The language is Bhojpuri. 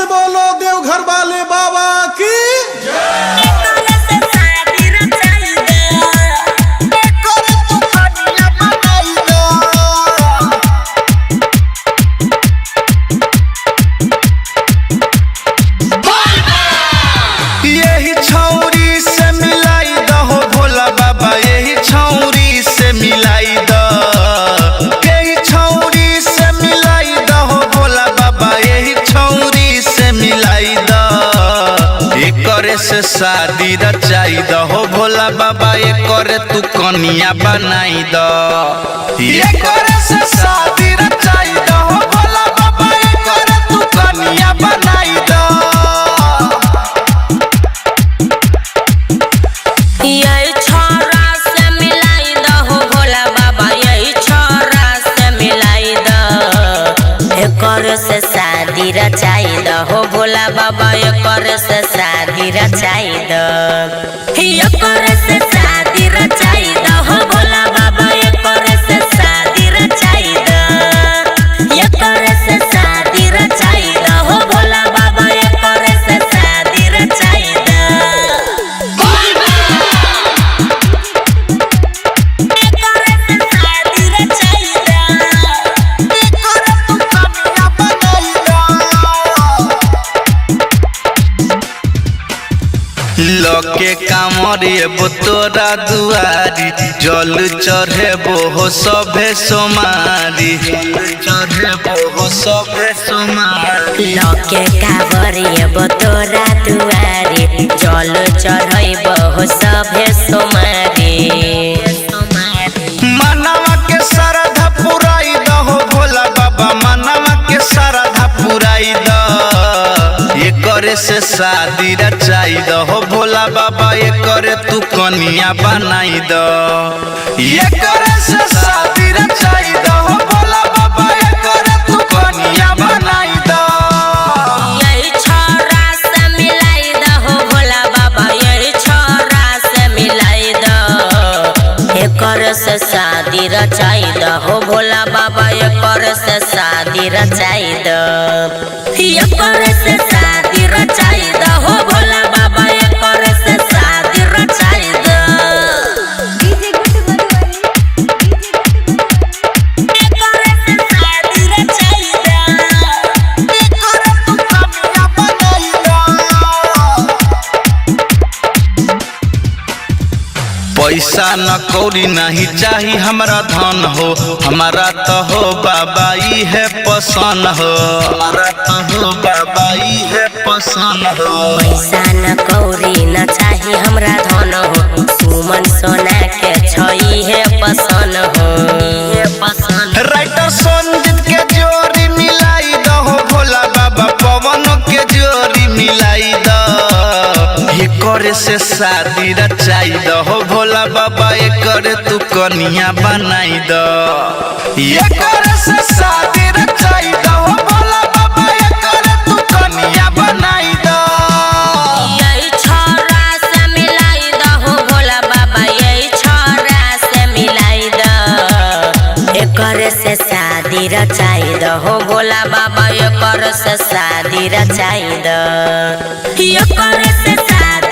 से बोलो देवघर वाले बाबा की यही छौरी से मिलाई दहो भोला बाबा, यही छौरी से मिलाई द, यही छौरी से मिलाई दहो भोला बाबा, यही छौरी से मिलाई द। एकरे से शादी रचाई दहो भोला बाबा, एकरे तू कनिया बनाई द। एकरे से शादी रचाई दहो भोला बाबा, एकरे तू कनिया बनाई द। यही छोरा से मिलाई दहो भोला बाबा, यही छोरा से मिलाई द। एकर से शादी रचाई दहो भोला बाबा, एकर से शादी रचाई द। एकर से शादी रचाई दहो भोला बाबा, एकर से शादी रचाई द। एकर से शादी रचाई दहो भोला बाबा, एकर से शादी रचाई द। लके कामरे बो तोरा दुआरी, जल चढ़े हो सभे सोमारी, चढ़े हो सभे सोमारी। लके कावरियब तोरा दुआरे, जल चढ़ब हो सभे सोमारी। मनवा के श्रद्धा पुराई दहो भोला बाबा, मनवा के श्रद्धा पुराई द। एकरे से शादी रचाई दहो भोला बाबा, एकरे तू कनिया बनाई द। एकरे से शादी रचाई दहो भोला बाबा, एकरे तू कनिया बनाई द। यही छोरा से मिलाई दहो भोला बाबा, यही छोरा से मिलाई द। एकर से शादी रचाई दहो भोला बाबा, एकर से शादी रचाई द। एकर से शादी रचाई दहो भोला बाबा, एकर से शादी रचाई द। एकर से शादी रचाई द। एकर तू कनिया बनाई द। पैसा न कौड़ी नहीं चाही हमरा धन हो, हमारा तो हो बाबा ई है पसंद हो, हमारा तो हो बाबा ई है पसंद हो। पैसा न कौड़ी न चाही हमरा धन हो, सुमन सोना के छई है पसंद हो। राइटर संजीत के जोड़ी मिलाई दहो भोला बाबा, पवन के जोड़ी मिलाई द। एकरे से शादी रचाई दहो भोला बाबा, एकरे तू कनिया बनाई द। एकरे से शादी रचाई दहो भोला बाबा, एकरे तू कनिया बनाई द। यही छोरा से मिलाई दहो भोला बाबा, यही छोरा से मिलाई द। एकर से शादी रचाई दहो भोला बाबा, एकर से शादी रचाई द। एकर से शादी